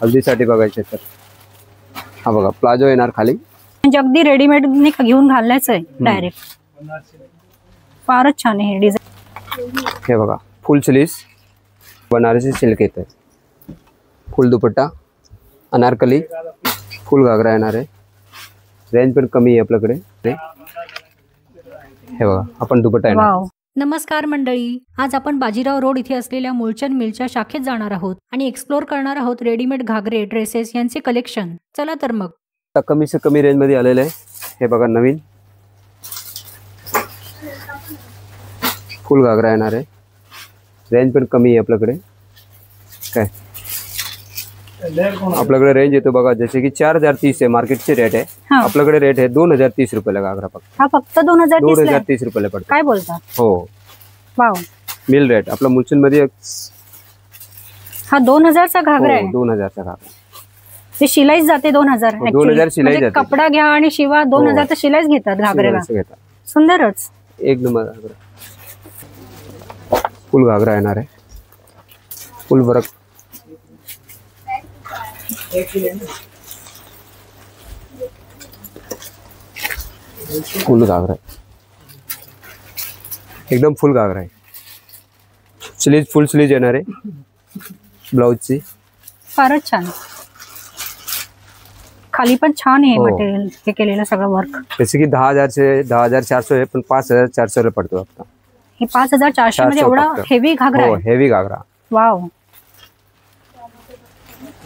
हल्दीसाठी बघायचे तर हा बघा प्लाझो येणार खाली, म्हणजे अगदी रेडीमेड घेऊन घालायचं आहे डायरेक्ट. फारच छान आहे हे डिझाइन. हे बघा फुल स्लीव्स बनारसी सिल्क येते, फुल दुपट्टा अनारकली, फुल घागरा येणार आहे. रेंज पण कमी आहे आपल्याकडे. हे बघा आपण दुपट्टा येणार. वाव. नमस्कार मंडळी, आज आपण बाजीराव रोड इथे असलेल्या मूळचंद मिलच्या शाखेत जाणार आहोत आणि एक्सप्लोर करणार आहोत रेडीमेड घागरे, ड्रेसेस यांचे कलेक्शन. चला तर मग. आता कमी से कमी रेंज मध्ये आलेले आहे. हे बघा नवीन फुल घागरा येणार आहे. रेंज पण कमी आहे आपल्याकडे. काय आपल्याकडे रेंज येतो बघा, जसे की 4030 आहे मार्केटचे रेट आहे. आपल्याकडे रेट आहे 2030 रुपयाला घागरा. हा फक्त 2030 रुपयाला पडतो. काय बोलता? हो वाव. मिल रेट आपला मूळचंद मध्ये. हा 2000 चा घागरा आहे. 2000 चा घागरा. ते शिलाईच जाते 2000. 2000 शिलाई जाते. कपडा घ्या आणि शिवा 2000 तर शिलाईच घेतात घागऱ्याला. सुंदरच एक नंबर घागरा. फुल घागरा येणार आहे, फुल वर्क. फुल घागरा एकदम फुल घागरा आहे. स्लीव फुल स्लीव येणार आहे ब्लाउजची. फारच छान. खाली पण छान आहे मटेरियल हे केलेलं सगळं वर्क. जसे की 10,000 से 10,400 आहे, पण 5,400 ला पडतो आपला. हे 5,400 मध्ये एवढा हेवी घागरा आहे. हेवी घागरा. वाव.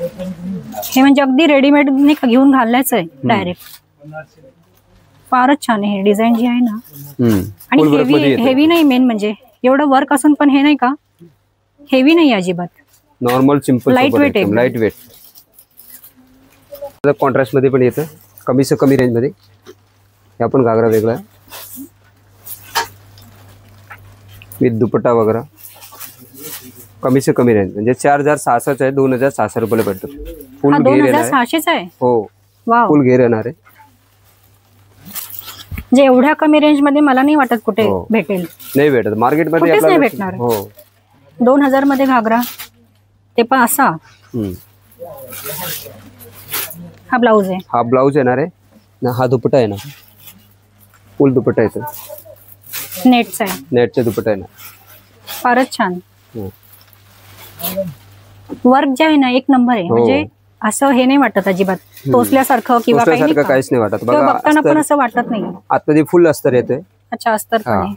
हे म्हणजे अगदी रेडीमेड घेऊन घालायचं आहे डायरेक्ट. फारच छान आहे हे डिझाईन जी आहे ना. आणि हेवी नाही, मेन म्हणजे एवढं वर्क असून पण हे नाही का हेवी नाही अजिबात. नॉर्मल सिंपल लाईट वेट आहे. Light weight. कॉन्ट्रास्ट मध्ये पण येतं कमी से कमी रेंज मध्ये. हे आपण घागरा वेगळा आहे विथ दुपट्टा वगैरे. कमी से कमी रेंज म्हणजे 4600 आहे, 2600 रुपयाला पडतो. फुल घेर येणार आहे. 2600 आहे. हो वाव. फुल घेर येणार आहे. म्हणजे एवढ्या कमी रेंज मध्ये मला नाही वाटत कुठे भेटेल. नाही भेटत मार्केट मध्ये. नाही भेटणार. हो 2000 मध्ये घागरा, ते पण असा. हा ब्लाउज आहे. हा ब्लाउज येणार आहे ना. हा दुपट्टा आहे ना, फुल दुपट्टा येतो. नेटचा आहे. नेटचा दुपट्टा आहे ना. फारच छान. वर्क जे आहे ना एक नंबर आहे. म्हणजे असं हे नाही वाटत अजिबात टोचल्यासारखं किंवा काहीच नाही वाटत. बघताना पण असं वाटत नाही. आतमध्ये फुल अस्तर येते. अच्छा अस्तर पण आहे.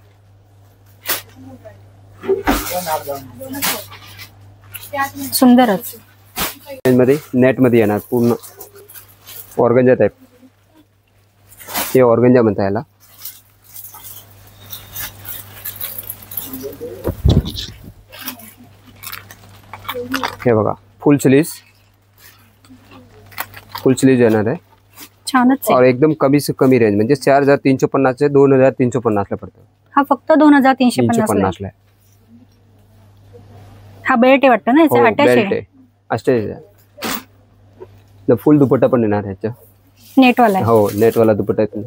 सुंदरच. मध्ये नेट मध्ये येणार पूर्ण ऑर्गंजा टाइप. हे ऑर्गंजा म्हणता याला. हे बघा फुल स्लीव्स येणार आहे. छानच आहे. और एकदम कमी से कमी रेंज म्हणजे 4350 से 2350 ला पडतो. हा फक्त 2350 ला. हा बेल्ट आहे वाटतं ना याचा. अटॅच आहे. अटॅच आहे. फुल दुपट्टा पण येणार ह्याचा. नेट वाला. हो नेट वाला दुपट्टा येतो.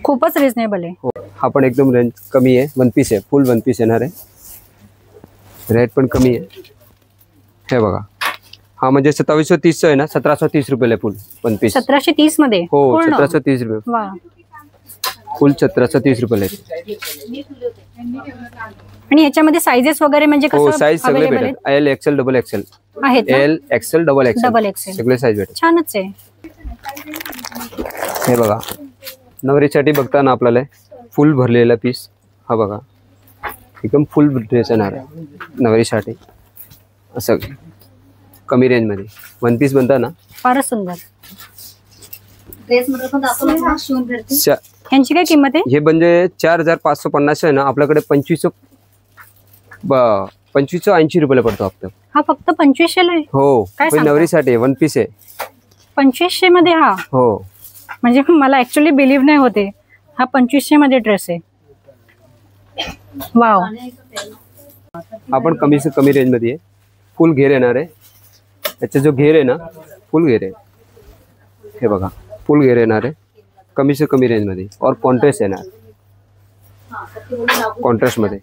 खूपच रिजनेबल आहे. हो हा पण एकदम रेंज कमी आहे. वन पीस आहे, फुल वन पीस येणार आहे. रेट पण कमी आहे. हे बघा हा म्हणजे 2730 आहे ना, 1730 रुपयाला फुल वन पीस. 1730 मध्ये. हो 1730 रुपये. वा. फुल 1730 रुपयाला. आणि याच्यामध्ये साइजेस वगैरे म्हणजे हो साइज सगळे भेटतात. एल एक्सेल डबल एक्सेल आहेत. एल एक्सेल डबल एक्सेल सगळे साइज भेटतात. छानच आहे. हे बघा नवरीसाठी बघताना आपल्याला फुल भरलेला पीस. हा बघा एकदम फुल ड्रेस येणार आहे नवरीसाठी. असं कमी रेंज मध्ये वन पीस बनता ना. फारच सुंदर. यांची काय किंमत आहे? हे म्हणजे 4550 आहे ना, आपल्याकडे 2580 रुपयाला पडतो हप्ता. हा फक्त 2500 ला आहे. हो नवरीसाठी वन पीस आहे. 2500 मध्ये. हा हो म्हणजे मला ऍक्च्युअली बिलीव्ह नाही होते. हा 2500 मध्ये ड्रेस आहे. वाव. आपण कमी से कमी रेंज मध्ये फुल घेर येणार आहे. याचा जो घेर आहे ना फुल घेर आहे. हे बघा फुल घेर येणार आहे कमी से कमी रेंज मध्ये. और कॉन्ट्रास्ट येणार. कॉन्ट्रास्ट मध्ये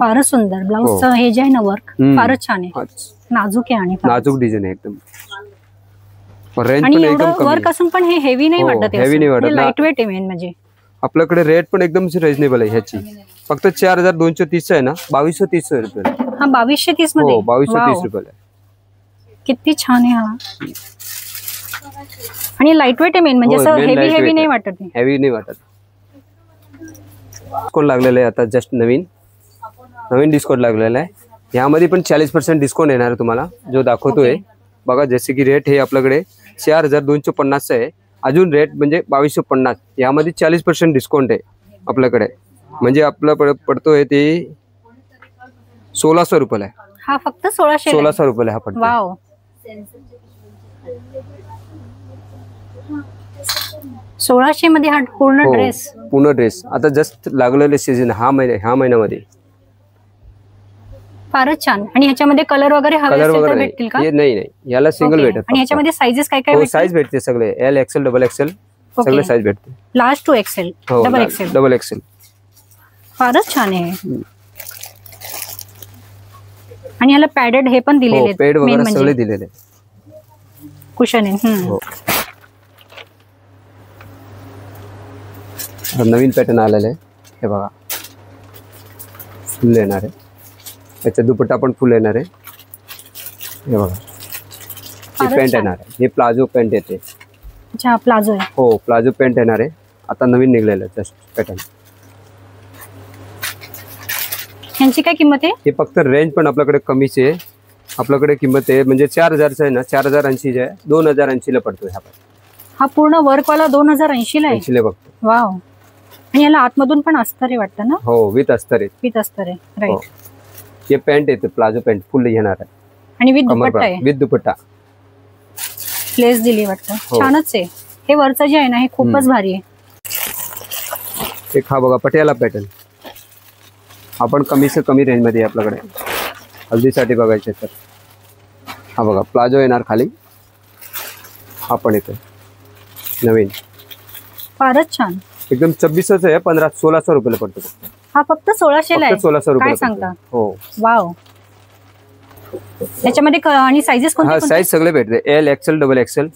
फारच सुंदर ब्लाऊजचं हे जे आहे ना वर्क फारच छान आहे, नाजूक आहे आणि नाजूक डिझाईन आहे एकदम. रेंज आणि पण एवढं एकदम कमी वर्क असून पण हे हेवी नाही वाटत, heavy नाही वाटत. लाईट वेट आहे मेन म्हणजे. आपल्याकडे रेट पण एकदम रिजनेबल आहे ह्याची. फक्त 4230 आहे ना, 2230 रुपये. हा 2230 मध्ये. हो 2230 रुपये. किती छान आहे हा. आणि लाईट वेट आहे मेन म्हणजे, असं हेवी नाही वाटत. हेवी नाही वाटत. डिस्काउंट लागलेलं आहे आता, जस्ट नवीन डिस्काउंट लागलेला आहे. यामध्ये पण 40% डिस्काउंट येणार आहे तुम्हाला, जो दाखवतोय बघा. जसे की रेट हे आपल्याकडे 4250 आहे, अजून रेट म्हणजे 2250. यामध्ये 40% डिस्काउंट आहे आपल्याकडे, म्हणजे आपला पडतोय ते 1600 रुपयाला आहे. हा फक्त 1600 रुपयाला हा पडतो. वाव. 1600 मध्ये हा पूर्ण ड्रेस. पूर्ण ड्रेस आता जस्ट लागलेले सीझन ह्या महिन्यामध्ये. फारच छान. आणि ह्याच्यामध्ये कलर वगैरे हवे असेल तर भेटतील का? नाही, याला सिंगल भेटत. आणि ह्याच्यामध्ये साइजेस काय काय भेटतील? साइज भेटते सगळे, एल एक्सेल डबल एक्सेल सगळे साइज भेटते. Last two XL double XL. फारच छान आहे. आणि ह्याला पॅडेड हे पण दिलेले आहेत, पॅड वगैरे सगळे दिलेले, कुशन आहे. नवीन पॅटर्न आलेले आहे हे बघा, फुल येणार आहे. याचा दुपट्टा पण फुल येणार आहे हे बघा. ही पॅन्ट येणार आहे, हे प्लाझो पॅन्ट येते. अच्छा प्लाझो आहे. हो प्लाझो पॅन्ट येणार आहे, आता नवीन निघलेलं आहे जस्ट पॅटर्न. ह्यांची काय किंमत आहे? हे फक्त रेंज पण आपल्याकडे कमीच आहे. आपल्याकडे किंमत आहे म्हणजे 4000 आहे ना, 4080 आहे, 2080 ला पडतो. हा पूर्ण वर्क वाला 2080 ला आहे. 80 ला बघतो. वाव. आणि याला आतमधून पण अस्तर आहे वाटतं ना? हो विथ अस्तर आहे. विथ अस्तर आहे, राईट. हे पॅन्ट येते, प्लाझो पॅन्ट फुल येणार आहे. आणि विथ दुपट्टा आहे. विथ दुपट्टा प्लेस दिली वाटतं. छानच आहे. हे वरचं जे आहे ना, हे खूपच भारी आहे. एक हा बघा पटियाला पॅटर्न, आपण कमी से कमी रेंज मध्ये आपल्याकडे हल्दीसाठी बघायचे तर. हा बघा प्लाझो येणार खाली, हा पण येतो नवीन. फारच छान. एकदम 26च आहे, 1600 रुपयाला पडतो. हा फक्त 1600 ला आहे. 1600 रुपये. काय सांगता? हो. वाव. त्याच्यामध्ये आणि साइजेस कोणते? हा साइज सगळे भेटते, L XL double XL,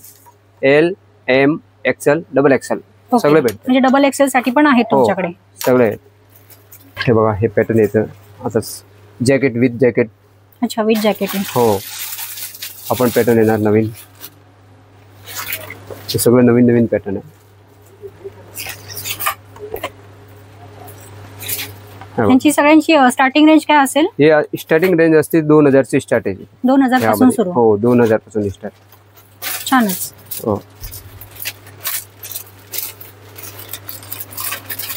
L M XL double XL सगळे भेटते. म्हणजे डबल एक्सेल साठी पण आहे तुमच्याकडे सगळे. हे बघा हे पॅटर्न येतं आता, जॅकेट विथ जॅकेट. अच्छा विथ जॅकेट आहे. हो आपण पॅटर्न येणार नवीन, हे सगळं नवीन पॅटर्न आहे. त्यांची सगळ्यांची स्टार्टिंग रेंज काय असेल? हे स्टार्टिंग रेंज असते 2000 ची स्टार्ट आहे. 2000 पासून सुरू. हो 2000 पासून स्टार्ट. छानच. हो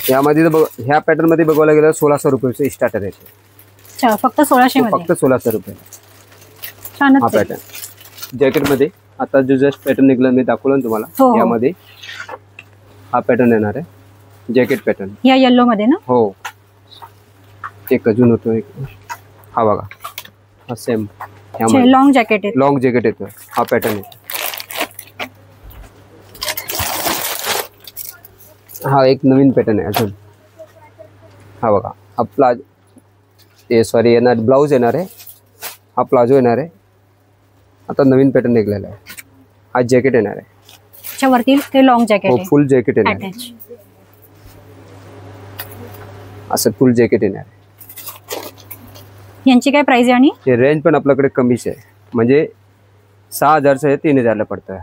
यामध्ये ह्या पॅटर्न मध्ये बघायला गेलं 1600 रुपयाचे स्टार्टर आहे. अच्छा फक्त 1600 मध्ये. फक्त 1600 रुपये. छानच. हा पॅटर्न जॅकेट मध्ये आता जो जस्ट पॅटर्न निघला मी दाखवलं ना तुम्हाला, यामध्ये हा पॅटर्न येणार आहे, जॅकेट पॅटर्न या येलो मध्ये ना. हो एक अजून होतो एक, हा बघा हा सेम लॉंग जॅकेट आहे. लॉंग जॅकेट येतो, हा पॅटर्न आहे. हा एक नवीन पॅटर्न आहे अजून. हा बघा हा प्लाझो, सॉरी येणार ब्लाऊज येणार आहे, हा प्लाझो येणार आहे. आता नवीन पॅटर्न निघलेला आहे, हा जॅकेट येणार आहे. त्याच्यावरती ते लॉंग जॅकेट हो आहे, फुल जॅकेट येणार आहे. असं फुल जॅकेट येणार आहे. यांची काय प्राइस आहे? आणि हे रेंज पण आपल्याकडे कमीच आहे, म्हणजे 6000 चे 3000 ला पडतोय.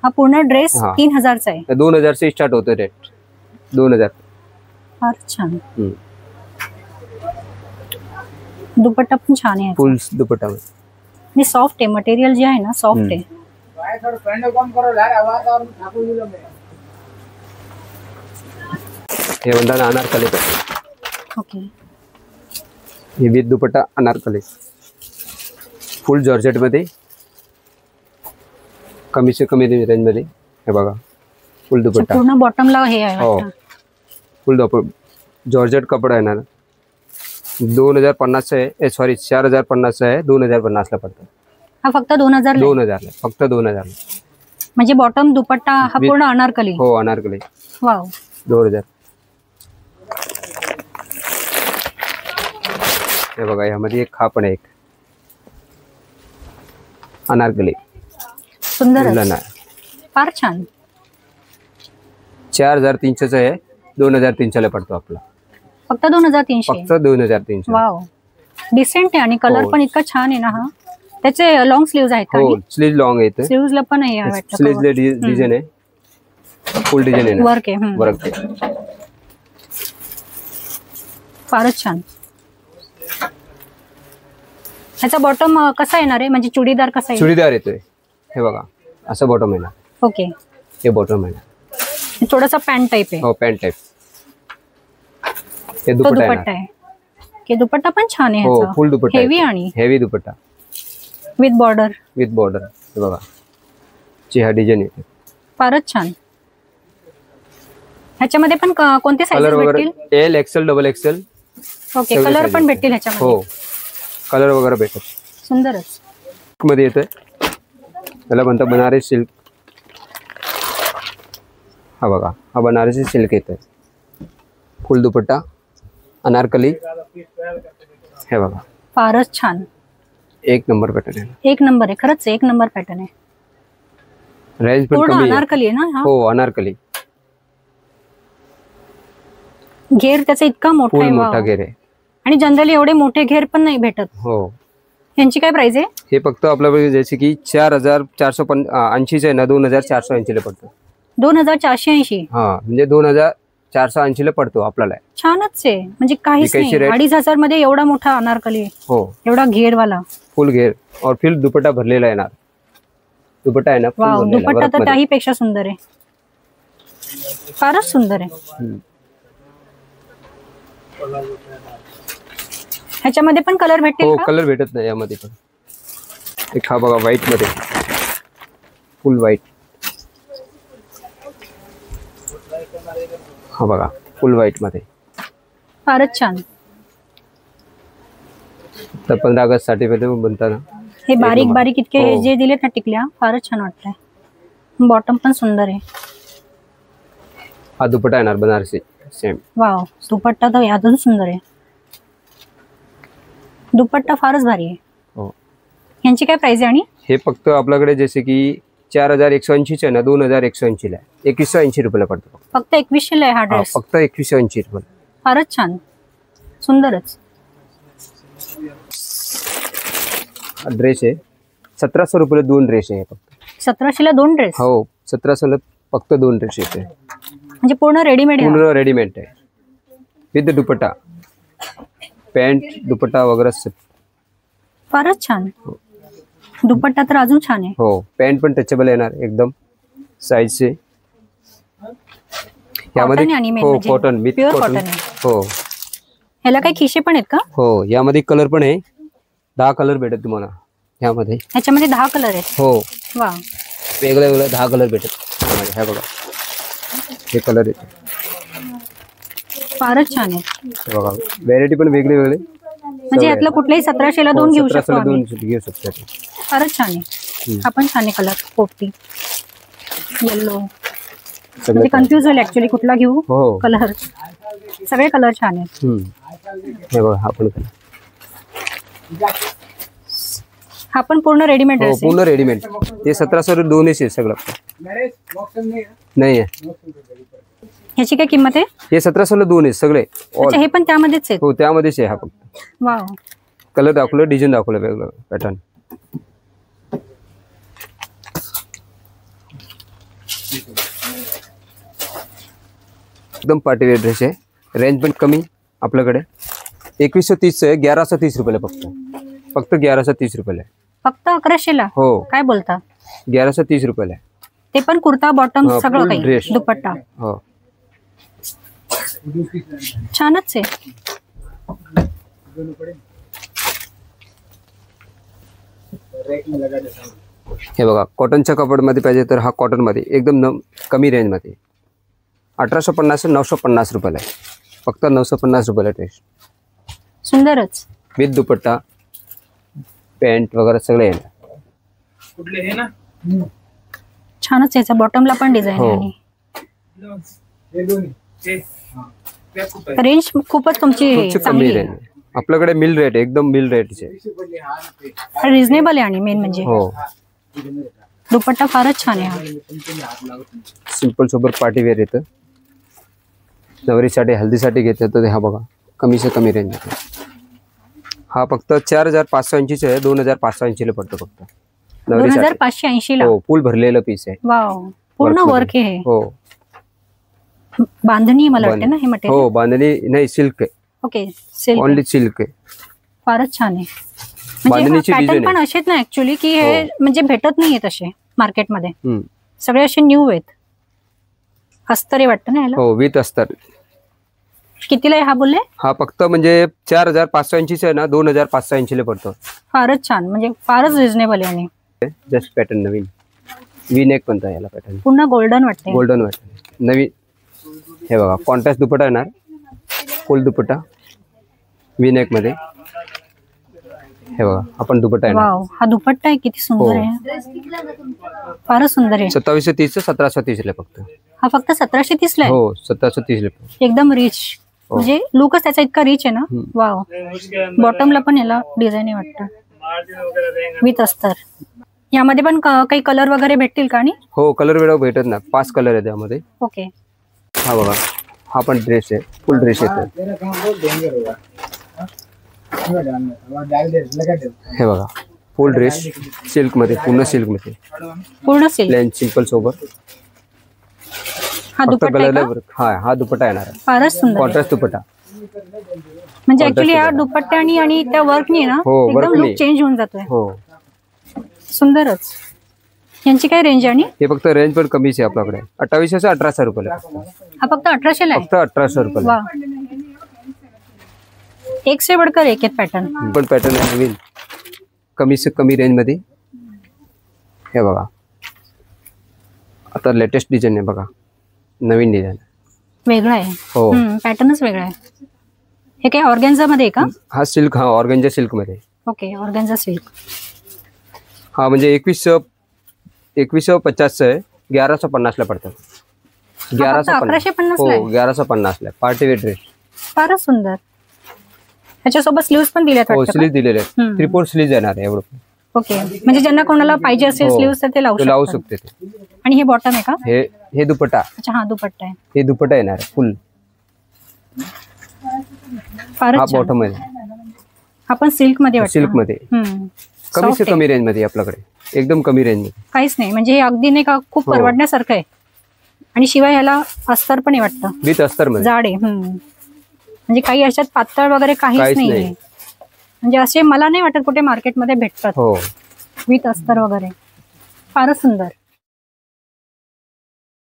हा पूर्ण ड्रेस 3000 चा आहे. 2000 से स्टार्ट होतो रेट, 2000. फार छान. दुपट्टा पण छान आहे, फुल दुपट्टा आणि सॉफ्ट आहे. मटेरियल जे आहे ना सॉफ्ट आहे. हे म्हणतात अनारकली. ओके. हे with dupatta Anarkali, full georgette मध्ये, कमी से कमी रेंज मध्ये. हे बघा फुल दुपट्टा, पूर्ण बॉटमला हे आहे. हो फुल जॉर्जेट कपडा येणार. 2050 आहे, सॉरी 4050 आहे, 2050 ला पडतो. हा फक्त 2000 ला, फक्त 2000. म्हणजे बॉटम दुपट्टा हा पूर्ण अनारकली. हो अनारकली. वाव. 2000. हे बघा यामध्ये एक हा पण आहे, एक अनारकली सुंदर ना, फार छान. 4300 आहे, 2300 ला पडतो आपला. फक्त 2300. फक्त 2300. वाव, डिसेंट आहे आणि कलर हो. पण इतका छान आहे ना हा. त्याचे लॉंग स्लीव्ज आहेत का? हो, स्लीव लॉंग आहे. स्लीव्ज ला पण आहे वाटतं. स्लीव डिझाईन आहे, फुल डिझाईन आहे, वर्क आहे. वर्क आहे. फारच छान. ह्याचा बॉटम कसा येणार आहे, म्हणजे चुडीदार कसा आहे? चुडीदार येतोय, हे बघा असं बॉटम आहे ना. ओके, हे बॉटम आहे ना. थोडासा पॅन्ट टाइप आहे. हो, पॅन्ट टाइप. हे तो दुपट्टा दुपट्टा आहे. की दुपट्टा पण छान आहे हो, ह्याचा. फुल दुपट्टा. हेवी आणि heavy dupatta with border. With border. हे बघा ची हा डिझाईन येते. फारच छान. ह्याच्यामध्ये पण कोणते कलर साईजेस वगैरे भेटतील? L, XL, double XL. Okay, सगळे कलर sizes पण आहेत. भेटतील ह्याच्यामध्ये. हो, कलर वगैरे भेटत. सुंदरच. मध्ये येतोय, त्याला म्हणतात बनारसी सिल्क. हा बघा, हा बनारसी सिल्क येतोय, फुल दुपट्टा, अनारकली. हे बघा फारच छान. एक नंबर पॅटर्न आहे. एक नंबर आहे, खरंच एक नंबर पॅटर्न आहे. रेंज पण पूर्ण कमी आहे. अनारकली आहे ना हा? हो, अनारकली. घेर त्याचा इतका मोठा फुल आहे. मोठा वाव. घेर आहे. आणि जनरली एवढे मोठे घेर पण नाही भेटत. हो, यांची काय प्राइस आहे? हे फक्त आपल्याकडे जसे की 4480 आहे ना, 2480 ला पडतो. 2480. हा, म्हणजे 2480 ला पडतो आपल्याला. छानच आहे, म्हणजे काहीच कैसी नाही. रेट? 2500 मध्ये एवढा मोठा अनारकली आहे. हो, एवढा घेरवाला. फुल घेर और फिर दुपट्टा भरलेला येणार. दुपट्टा आहे ना, full वाव, भरलेला, दुपट्टा work तर मध्ये. त्याही पेक्षा सुंदर आहे. फारच सुंदर आहे. हम्म. ह्याच्यामध्ये पण कलर भेटतील हो, का? कलर भेटत नाही यामध्ये पण. एक हा बघा व्हाईट मध्ये, फुल व्हाईट. हा बघा फुल व्हाईट मध्ये. फारच छान. तर 15 ऑगस्ट साठी बनता ना. हे बारीक नंबर. बारीक इतके हो. जे दिलेत ना टिकल्या, फारच छान वाटतंय. बॉटम पण सुंदर आहे. हा दुपट्टा येणार बनारसी सेम. वाव, दुपट्टा तर अजून सुंदर आहे. दुपट्टा फारच भारी आहे. हो, यांची काय प्राइस आहे? आणि हे फक्त आपल्याकडे जसे की 4180 आहे ना, 2180 ला 2180 रुपयाला पडतो. फक्त 2100 ला आहे हा हा, ड्रेस. फक्त 2180 रुपये. फारच छान, सुंदरच. ड्रेस आहे 1700 रुपये 2 ड्रेस आहे फक्त. 1700 ला 2 ड्रेस. हो, 1700 ला फक्त 2 ड्रेस येते. म्हणजे पूर्ण रेडीमेड आहे. पूर्ण रेडीमेड आहे विथ दुपट्टा, पॅन्ट, दुपट्टा वगैरे सब. फारच छान. दुपट्टा तर अजून छान आहे. हो, पॅन्ट पण टचेबल येणार एकदम साईजचे. यामध्ये Cotton आणि main हो, म्हणजे cotton with pure cotton. cotton आहे. हो ह्याला काही खिशे पण आहेत का? हो, यामध्ये कलर पण आहे. 10 कलर भेटत तुम्हाला यामध्ये. ह्याच्यामध्ये 10 कलर आहेत. हो, वा, वेगळे वेगळे 10 कलर भेटत यामध्ये. हे बघा, हे कलर येते. फारच छान आहे. हे बघा, व्हेरायटी पण वेगळे वेगळे. म्हणजे यातलं कुठल्याही 1700 ला 2 घेऊ शकतो आम्ही. 2 घेऊ शकतो. फारच छान आहे. हा पण छान आहे कलर. पोपटी, येलो. म्हणजे कन्फ्युज होईल ऍक्च्युली कुठला घेऊ हो. कलर. सगळे कलर छान आहेत. हे बघा, हा पण हा पण पूर्ण रेडीमेड हो, ड्रेस आहे. पूर्ण रेडीमेड. ते 1700 ला 2 आहे सगळं. नाही आहे. ह्याची काय किंमत आहे? हे 1700 ला 2 आहे सगळे. अच्छा, हे पण त्यामध्येच आहेत. हो, त्यामध्येच आहे हा फक्त. वाव, कलर दाखवलं, डिझाईन दाखवलं वेगळं पॅटर्न. एकदम पार्टीवेअर ड्रेस आहे. रेंज पण कमी आपल्याकडे. 2130 आहे, 1130 रुपयाला फक्त. फक्त 1130 रुपयाला आहे. फक्त 1100 ला? हो, काय बोलता? 1130 रुपयाला आहे. ते पण कुर्ता बॉटम हा, सगळं full काही, dress. दुपट्टा. हो, छानच आहे. हे बघा, कॉटनच्या कपडमध्ये पाहिजे तर हा कॉटन मध्ये एकदम कमी रेंज मध्ये 1850 950 रुपयाला आहे. फक्त 950 रुपयाला ड्रेस. सुंदरच. विथ दुपट्टा, पॅन्ट वगैरे सगळे येणार. कुठले हे ना? छानच याचा बॉटमला पण डिझाईन हो. आहे. आणि हे दोन्ही. ते हा. त्या कुठं आहे? रेंज खूपच तुमची खूपच कमी चांगली आहे. रेंज. आपल्याकडे मिल रेट एकदम मिल रेटचे. रिझनेबल आहे आणि मेन म्हणजे हो दुपट्टा फारच छान आहे हा. सिंपल सोबत पार्टी वेअर येतं. नवरीसाठी हल्दीसाठी घेतलं तर हा बघा कमी से कमी रेंज मध्ये. हा फक्त 4580 आहे. 2580 पडतो फक्त नवरीसाठी. 2580 ला. हो फुल भरलेलं पीस आहे. वाव पूर्ण Work वर्क आहे. हो बांधणी मला वाटते ना हे मटेरियल. हो बांधणी नाही सिल्क आहे. ओके सिल्क ओनली सिल्क आहे. फारच छान आहे. म्हणजे बांधणीची पॅटर्न डिझाईन पण असेच ना ऍक्च्युली की हे म्हणजे भेटत नाहीयेत असे मार्केटमध्ये. आहे. सगळे असे न्यू आहेत. अस्तरे वाटतं ना याला. हो विथ अस्तर. कितीला आहे हा बोलले? हा फक्त म्हणजे 4580 आहे ना 2580 पडतो. फारच छान म्हणजे फारच रिझनेबल आहे. आणि जस्ट पॅटर्न नवीन V-neck म्हणता याला पॅटर्न. पुन्हा गोल्डन वाटते. गोल्डन वाटतं नवीन. हे बघा कॉन्ट्रास्ट दुपट्टा येणार. फुल दुपट्टा V-neck मध्ये. हे बघा आपण दुपट्टा येणार. वाव हा दुपट्टा आहे किती सुंदर आहे. फारच सुंदर आहे. 2730 1730 ला फक्त. हा फक्त 1730 ला आहे. हो 1730 ला. एकदम रिच म्हणजे लुकच त्याचा इतका रिच आहे ना. वाव बॉटमला पण याला डिझाईन आहे वाटतं विथ अस्तर. यामध्ये पण काही कलर वगैरे भेटतील का? आणि हो कलर वेळ भेटत ना 5 कलर आहे त्यामध्ये. ओके हा बघा हा पण ड्रेस आहे. फुल ड्रेस येतो. हे बघा फुल ड्रेस सिल्क मध्ये पूर्ण सिल्क मध्ये. पूर्ण सिल्क प्लेन सिंपल सोबत. हा फक्त दुपट्टा आहे कलर का? हा दुपट्टा येणार आहे. फारच सुंदर आहे. कॉन्ट्रास्ट दुपट्टा. म्हणजे ऍक्च्युली या दुपट्ट्यानी आणि त्या वर्कनी ना हो, एकदम workनी. लुक चेंज होऊन जातोय. हो सुंदरच. यांची काय रेंज आणि? हे फक्त रेंज पण कमीच आहे आपल्याकडे. 2800 से 1800 रुपये. हा फक्त 1800 ला आहे. फक्त 1800 रुपये. वा एक से बढ़कर एक पॅटर्न. पण पॅटर्न आहे नवीन कमी से कमी रेंज मध्ये. हे बघा आता लेटेस्ट डिझाईन आहे बघा. नवीन डिझाईन वेगळा आहे. हो पॅटर्नच वेगळा आहे. हे काय ऑर्गॅन्झा मध्ये आहे का? हा सिल्क. हा ऑर्गेंजा सिल्क मध्ये. Okay organza silk. हा म्हणजे 2150 आहे. 1150 ला पडतात. 1150 हो ला आहे. 1150 ला पार्टी वेअर ड्रेस. फारच सुंदर. ह्याच्यासोबत स्लीव्स पण दिल्यात हो वाटतं का? स्लीव दिलेले आहेत. 3/4 स्लीव येणार आहे एवढं. ओके म्हणजे ज्यांना कोणाला पाहिजे असेल हो. स्लीव्स तर ते लावू तो लावू शकतात. शकते ते. आणि हे बॉटम आहे का? हे दुपट्टा. अच्छा हा दुपट्टा आहे. हे दुपट्टा येणार आहे फुल. फारच हा छान. बॉटम आहे. हा पण सिल्क मध्ये वाटतं. सिल्क मध्ये कमी से कमी रेंज मध्ये आपल्याकडे. एकदम कमी रेंज मध्ये. काहीच नाही म्हणजे हे अगदी नाही का खूप हो. परवडण्यासारखं आहे. आणि शिवाय ह्याला अस्तर पण आहे वाटतं. विथ अस्तर मध्ये. जाड आहे. म्हणजे काही अशात पातळ वगैरे काहीच काहीच नाही. नाही. म्हणजे असे मला नाही वाटत कुठे मार्केटमध्ये भेटतात हो विथ अस्तर वगैरे. फारच सुंदर.